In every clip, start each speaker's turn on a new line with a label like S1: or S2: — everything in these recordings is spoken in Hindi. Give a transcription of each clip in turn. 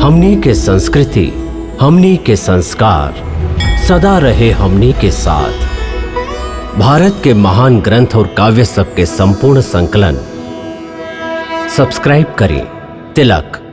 S1: हमनी के संस्कृति, हमनी के संस्कार सदा रहे हमनी के साथ। भारत के महान ग्रंथ और काव्य सब के संपूर्ण संकलन सब्सक्राइब करें तिलक।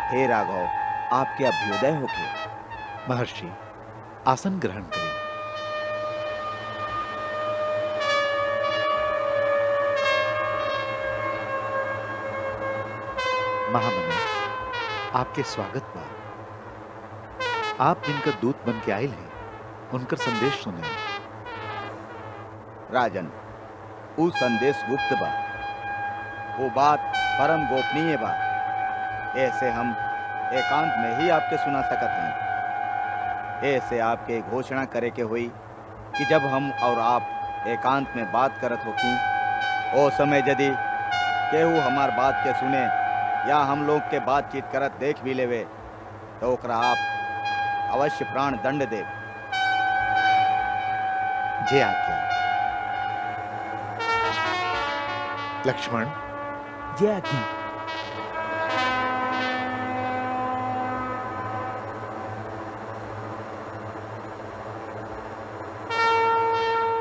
S2: हे राघव, आपके अभ्युदय होके।
S3: महर्षि, आसन ग्रहण करें। महामना, आपके स्वागत बा। आप जिनका दूत बन के आयल हैं, उनका संदेश सुने।
S2: राजन, उ संदेश गुप्त बा, वो बात परम गोपनीय बा। ऐसे हम एकांत में ही आपके सुना सकत हैं। ऐसे आपके घोषणा करे के हुई कि जब हम और आप एकांत में बात करत होकी, ओ समय यदि केहू हमार बात के सुने या हम लोग के बातचीत करत देख भी लेवे तो ओकरा आप अवश्य प्राण दंड दे।
S3: जे आज्ञा। लक्ष्मण,
S2: जे आज्ञा।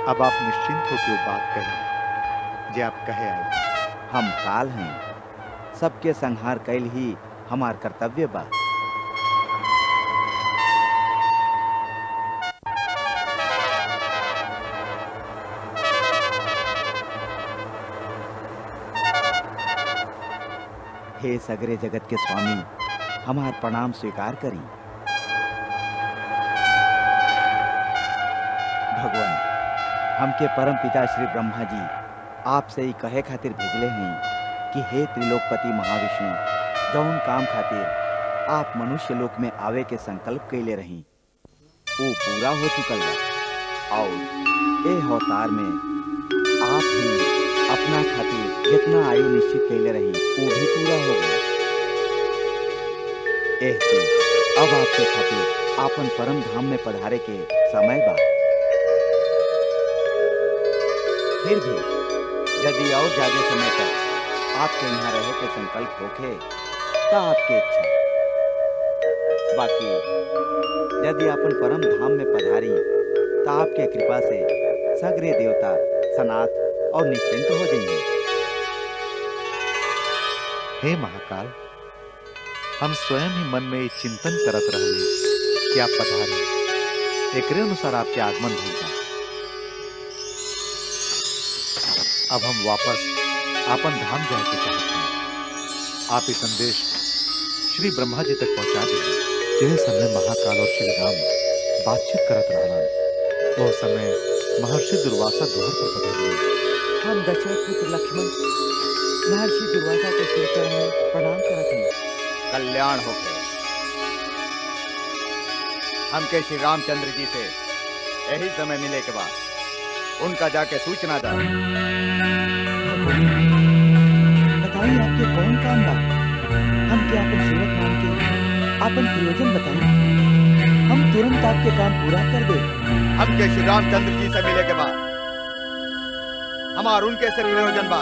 S3: अब आप निश्चिंत होकर बात कहें जे आप कहे आए।
S2: हम काल हैं, सबके संहार कैल ही हमार कर्तव्य बा। हे सगरे जगत के स्वामी, हमार प्रणाम स्वीकार करी। भगवान, हमके परम पिता श्री ब्रह्मा जी आपसे ही कहे खातिर भेजले हैं कि हे त्रिलोकपति महाविष्णु, जौन काम खातिर आप मनुष्य लोक में आवे के संकल्प कैले रही वो पूरा हो चुकल बा और ए अवतार में आप ही अपना खातिर जितना आयु निश्चित कैले रही वो भी पूरा हो गया। ऐसे अब आपके खातिर आपन परम धाम में पधारे के समय बा। फिर भी यदि और ज्यादा समय तक आपके यहाँ रहे के संकल्प होखे तो आपकी इच्छा। बाकी यदि अपन परम धाम में पधारी तो आपके कृपा से सगरे देवता सनात और निश्चिंत हो जाएंगे।
S3: हे महाकाल, हम स्वयं ही मन में चिंतन करत रहे कि आप पधारे, एकरे अनुसार आपके आगमन होगा। अब हम वापस आपन धाम जाए के चाहते हैं। आप ये संदेश श्री ब्रह्मा जी तक पहुंचा दीजिए। जिस समय महाकाल और श्री राम बातचीत करत रहना, वो समय महर्षि दुर्वासा द्वार पर पधारे।
S2: हम दशरथ पुत्र लक्ष्मण महर्षि दुर्वासा के सिर चरण में प्रणाम करत हैं। कल्याण हो गए। हमके श्री रामचंद्र जी से यही समय मिले के बाद उनका जाके सूचना दा। बताइए आपके कौन काम बा? हम क्या अपन सेवक मान के अपन प्रयोजन बताएं, हम तुरंत आपके काम पूरा कर दे। हमके श्री रामचंद्र जी से मिले के बाद हमार उनके से प्रयोजन बा।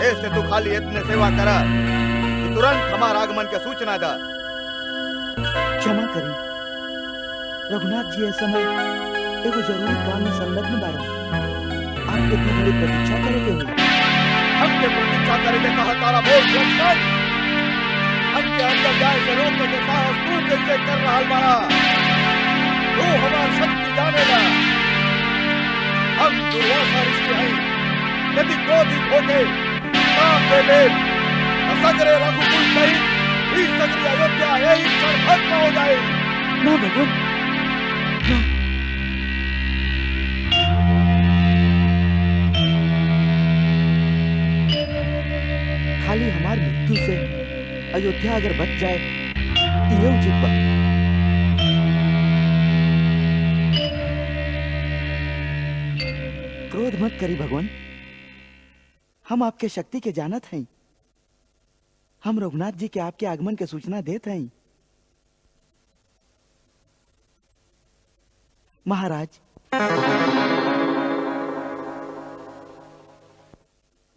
S2: ऐसे तू खाली इतने सेवा कर कि तुरंत हमार आगमन के सूचना दा।
S4: क्षमा करें रघुनाथ जी, इस समय एगो जरूरी काम में संलग्न बारा। आप कितनी बड़ी प्रतीक्षा करेंगे हुए?
S2: हमके प्रतीक्षा करेंगे कहा तारा बोल लक्ष्मण। हमके अंदर जाए से रोकने के साहस तू कैसे कर रहा बारा? तू हमार शक्ति जानेगा। हम दुर्वासा ऋषि हैं। यदि क्रोधित होके काम दे ले सगरे रघुकुल सहित इस सगरी अयोध्या यही क्षण भस्म हो जाए।
S4: ना भगवान, ना। खाली हमारी मृत्यु से अयोध्या अगर बच जाए ये उचित बा। क्रोध मत करी भगवान, हम आपके शक्ति के जानत हैं। हम रघुनाथ जी के आपके आगमन के सूचना देते हैं। महाराज,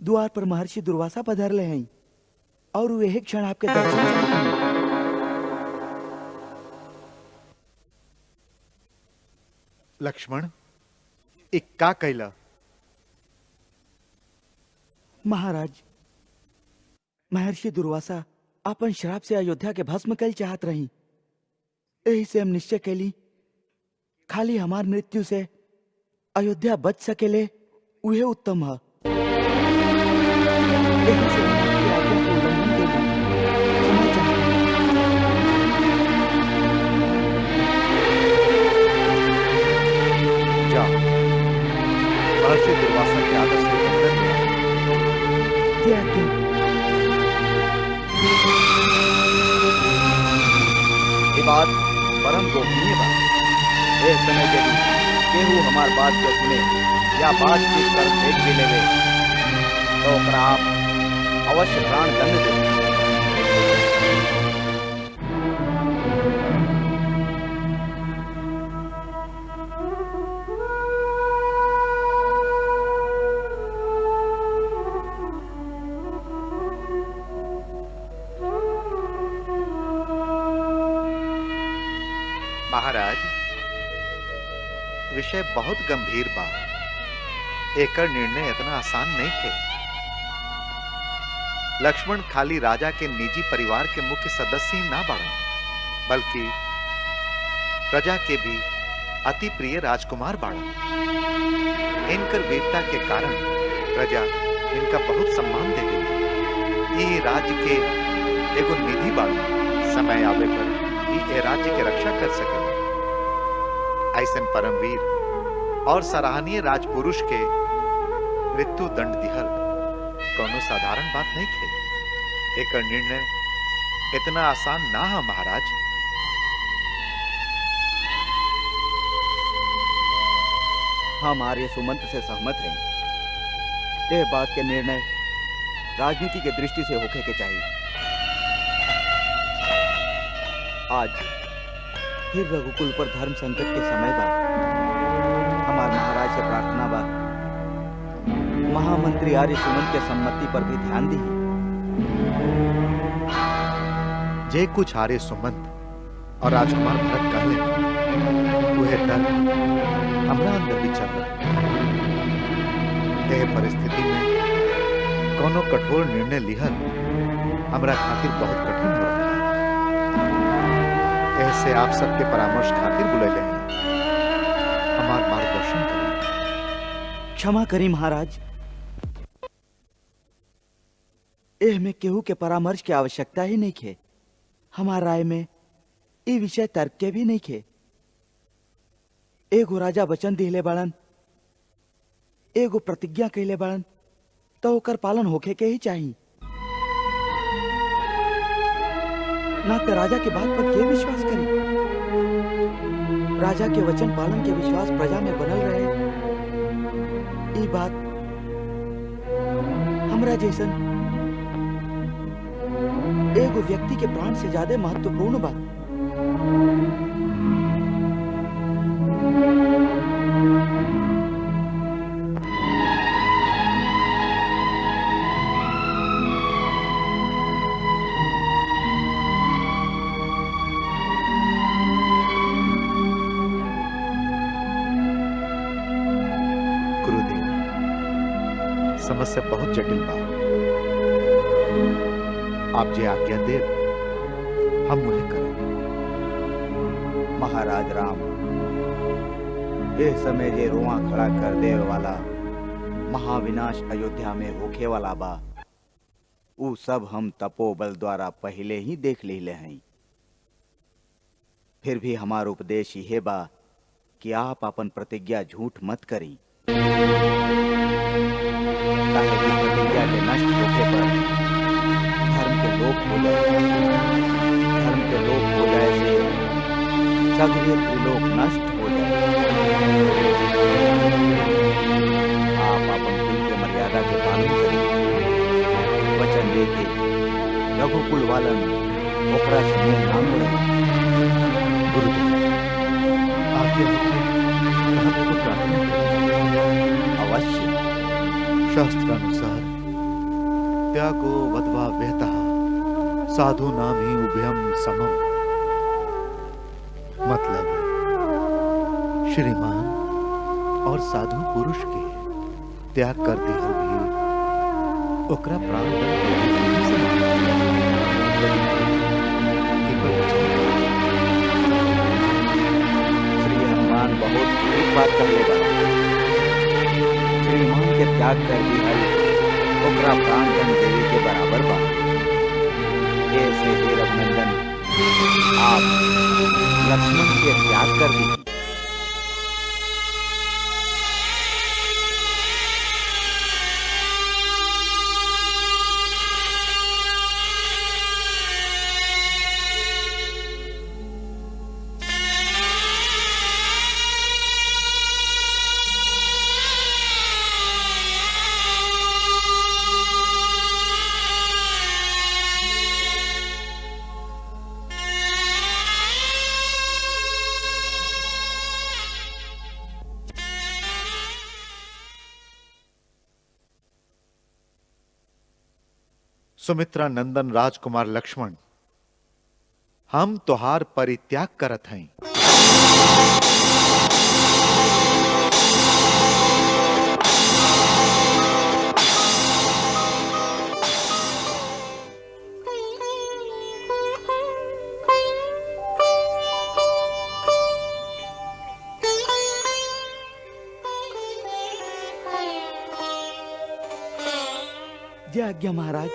S4: द्वार पर महर्षि दुर्वासा पधारले हैं और वे एक क्षण आपके दर्शन चाहते हैं।
S3: लक्ष्मण, एक का कैला?
S4: महाराज, महर्षि दुर्वासा अपन श्राप से अयोध्या के भस्म कल चाहत रही। यही से हम निश्चय कैली खाली हमार मृत्यु से अयोध्या बच सकेले उहे उत्तम है। यही से हम आपकी आज्ञा को उल्लंघन कैली। क्षमा चाहते हैं।
S3: जाओ, महर्षि दुर्वासा के आदर से उत्तर दिया।
S4: जय आज्ञा।
S2: ये बात परम गोपनीय बात। ए समय यदि केहू हमार बात के सुने या बातचीत कर देख भी लेवे तो ओकरा आप अवश्य प्राण दंड देवे।
S3: महाराज, विषय बहुत गंभीर बा। एकर निर्णय इतना आसान नहीं थे। लक्ष्मण खाली राजा के निजी परिवार के मुख्य सदस्य ही ना बाड़न, बल्कि प्रजा के भी अति प्रिय राजकुमार बाड़न। इनकर वीरता के कारण प्रजा इनका बहुत सम्मान देवेगी। ये राज्य के एगो निधि बाड़न। समय आवे पर ये राज्य के रक्षा कर सके। ऐसन परमवीर और सराहनीय राजपुरुष के मृत्यु दंड दिहल कोनो साधारण बात नहीं थे। एक निर्णय इतना आसान ना है महाराज।
S2: हम आर्य सुमंत से सहमत हैं। यह बात के निर्णय राजनीति के दृष्टि से होके के चाहिए। आज फिर रघुकुल पर धर्म संकट के समय बा। हमारे महाराज से प्रार्थना बा महामंत्री आर्य सुमंत के सम्मति पर भी ध्यान दी।
S3: जे कुछ आर्य सुमंत और राजकुमार भरत कहले वह डर हमरा अंदर भी चल रहा। यह परिस्थिति में कोनो कठोर निर्णय लिहल हमरा खातिर बहुत कठिन हो रहा है। ऐसे आप सबके परामर्श खातिर बुलैले हैं। हमार मार्गदर्शन करें।
S4: क्षमा करी महाराज, एह में केहू के परामर्श की आवश्यकता ही नहीं खे। हमार राय में ये विषय तर्क के भी नहीं खे। एगो राजा वचन दिले बाड़न, एगो प्रतिज्ञा कहले बाड़न, तो ओकर पालन होखे के ही चाहिए। ना तो राजा के बात पर के विश्वास करे। राजा के वचन पालन के विश्वास प्रजा में बनल रहे। ये बात हमरा जैसन एगो व्यक्ति के प्राण से ज्यादा महत्वपूर्ण बा।
S3: समस्या बहुत जटिल बा। आप जे आज्ञा देव हम उन्हें करें।
S2: महाराज राम, इस समय जे रोआ खड़ा कर दे वाला महाविनाश अयोध्या में होखे वाला बा, ऊ सब हम तपोबल द्वारा पहले ही देख लेले हैं। फिर भी हमार उपदेश यह बा कि आप अपन प्रतिज्ञा झूठ मत करी, ताकि प्रतिज्ञा के नष्ट होके पर धर्म के लोप हो जाए। धर्म के लोप हो जाए से सगरे त्रिलोक नष्ट हो जाए। आप अपन कुल के मर्यादा के पालन करें, वचन देके रघुकुल वालन ओकरा से मुंह ना मोड़े।
S3: गुरुदेव आज्ञा हमें को प्रार्थना करें।
S2: अवश्य।
S3: शास्त्रानुसार त्यागो वद्वा व्यतः साधु नामी उभयम समम। मतलब श्रीमान और साधु पुरुष के त्याग कर दिहल भी ओकरा प्राण
S2: श्री हनुमान बहुत ठीक बात कहले बा। श्रीमान के त्याग कर दी हल ओकरा प्राण दंड देवे के बराबर बा। ऐसे हे रघुनंदन, आप लक्ष्मण के त्याग कर दी।
S3: सुमित्रा नंदन राजकुमार लक्ष्मण, हम तोहार परित्याग करत हैं।
S4: जय आज्ञा महाराज।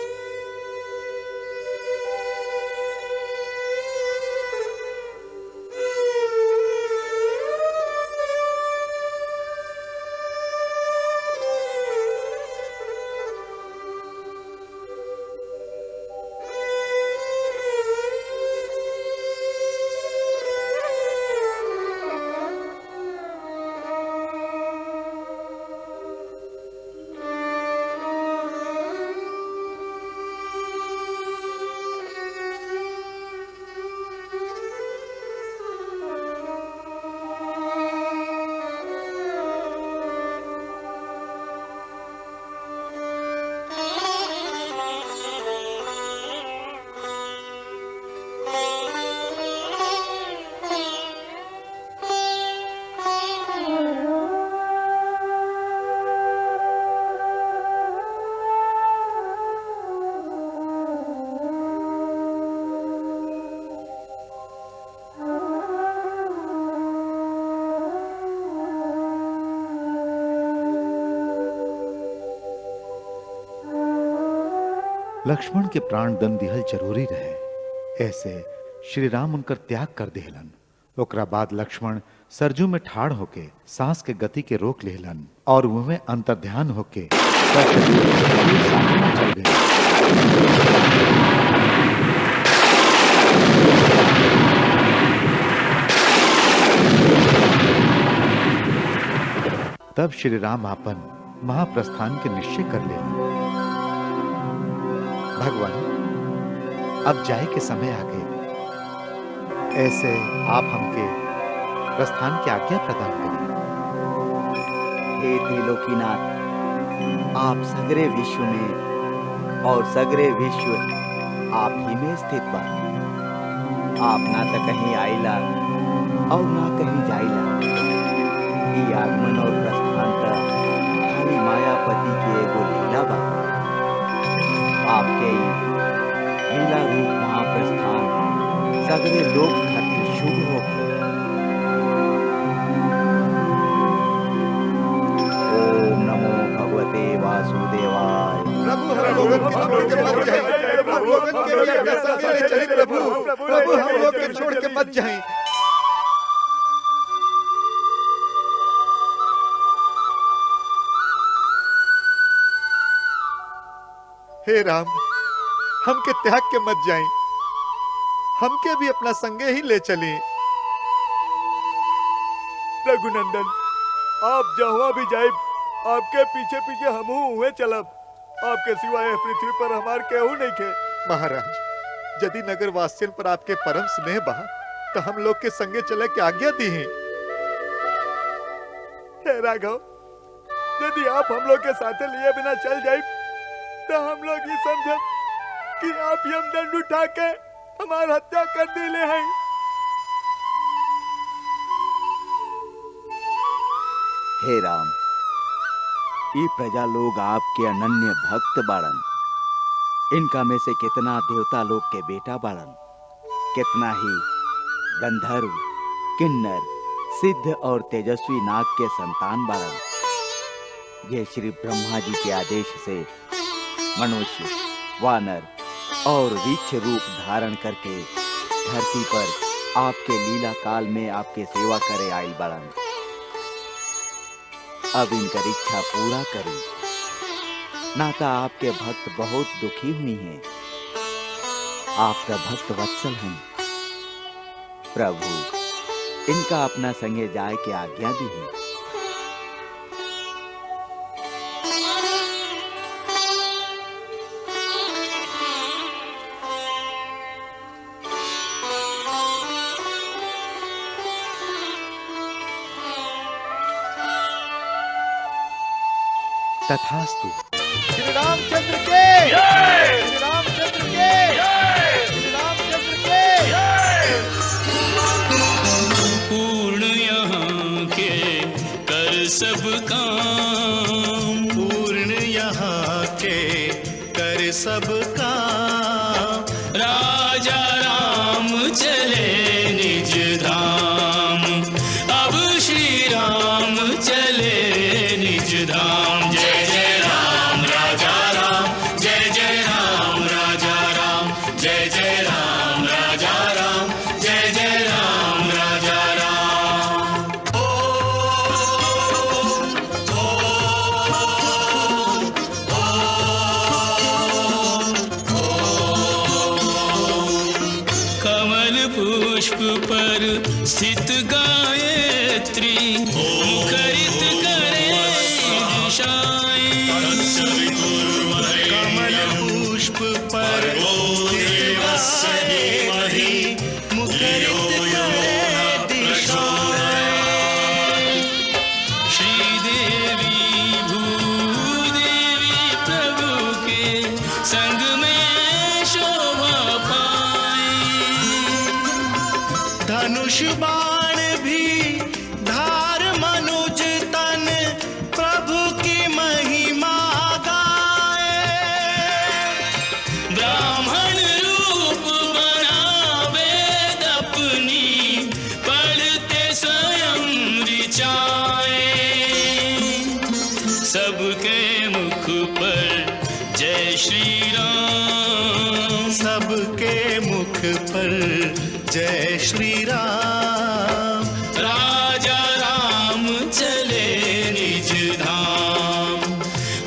S3: लक्ष्मण के प्राण दंड दिहल जरूरी रहे। ऐसे श्री राम उनकर त्याग कर देहलन। ओकरा बाद लक्ष्मण सरजू में ठाड़ होके सांस के गति के रोक लेहलन और उनमें अंतर्ध्यान होके चल गए। तब श्री राम आपन महाप्रस्थान के निश्चय कर ले। भगवान, अब जाए के समय आ गए। ऐसे आप हमके प्रस्थान की आज्ञा प्रदान करें।
S2: हे त्रिलोकीनाथ, आप सगरे विश्व में और सगरे विश्व आप ही में स्थित बा। आप ना तो कहीं आइला और ना कहीं जाइला। ई आगमन और प्रस्थान का खाली माया
S4: रघुपति की एगो लीला बा। आपके ई लीला रूप महाप्रस्थान सगरे लोग खातिर शुभ होगी। ओम नमो भगवते वासुदेवाय।
S2: प्रभु हम लोगन के छोड़ के मत जाइए। हम लोगन के भी अपने संग ले चली प्रभु। प्रभु हम लोग के छोड़ के मत जाइए।
S3: हे राम, हमके त्याग के मत जाएं, हमके भी अपना संगे ही ले चली।
S5: रघुनंदन, आप जहाँ भी जाए आपके पीछे पीछे हमहू हुए चलब। आपके सिवाय पृथ्वी पर हमार केहू नहीं खे।
S3: महाराज, यदि नगर वासियन पर आपके परम स्नेह बहा तो हम लोग के संगे चले के आज्ञा दी।
S5: हे राघव, यदि आप हम लोग के साथे लिए बिना चल जाए तो हम लोग ये समझे कि आप यमदंड उठा के हमारी हत्या कर दिले हैं।
S4: हे राम, ये प्रजा लोग आपके अनन्य भक्त बाड़न। इनका में से कितना देवता लोग के बेटा बाड़न, कितना ही गंधर्व, किन्नर, सिद्ध और तेजस्वी नाग के संतान बाड़न। ये श्री ब्रह्मा जी के आदेश से मनुष्य, वानर और वृक्ष रूप धारण करके धरती पर आपके लीला काल में आपके सेवा करे आइल बाड़न। अब इनकर इच्छा पूरा करी, नाता आपके भक्त बहुत दुखी हुई हैं। आपका भक्त वत्सल हैं। प्रभु, इनका अपना संगे जाए के आज्ञा दी है।
S3: तथास्तु।
S2: श्री रामचंद्र के जय। श्री रामचंद्र के जय। श्री रामचंद्र के जय।
S6: पूर्ण यहाँ के कर सब काम, पूर्ण यहाँ के कर सब काम। राजा राम चले निज धाम, अब श्री राम चले निज धाम। पर स्थित गायत्री, मुखरित करे दिशाएं। कमल पुष्प पर स्थित गायत्री, मुखरित करे दिशाएं। श्रीदेवी भूदेवी प्रभु के संग में शोभा पाए। धनुष बाण भी धार मनुज तन, प्रभु की महिमा गाए। ब्राह्मण रूप बनावे अपनी, पढ़ते स्वयं ऋचाए। सबके मुख पर जय श्री राम, सबके मुख पर जय श्री राम। राजा राम चले निज धाम,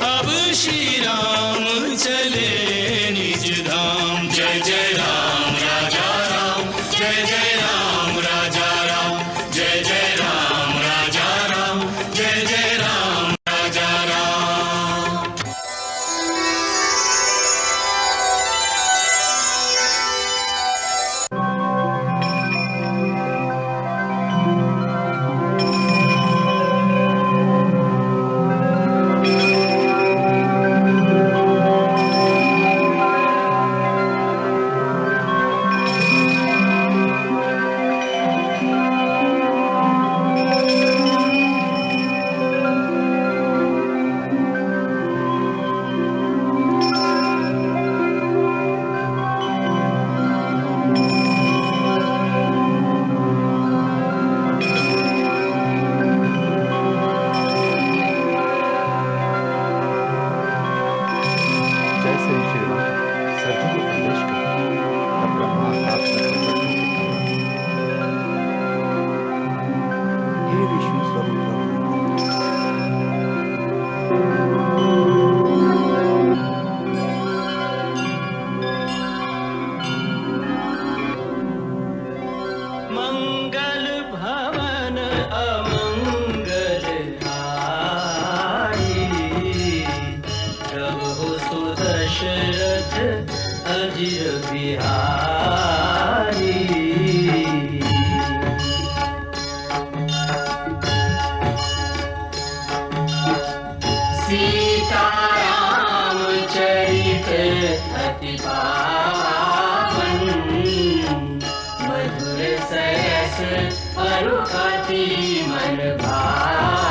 S6: अब श्री राम चले निज धाम। जय जय राम राजा राम, जय जय राम राजा राम, जय जय राम राजा राम, जय जय राम राजा राम।
S7: अजिर बिहारी। सीताराम चरित अति पावन, मधुर सरस अरु अति मन भावन।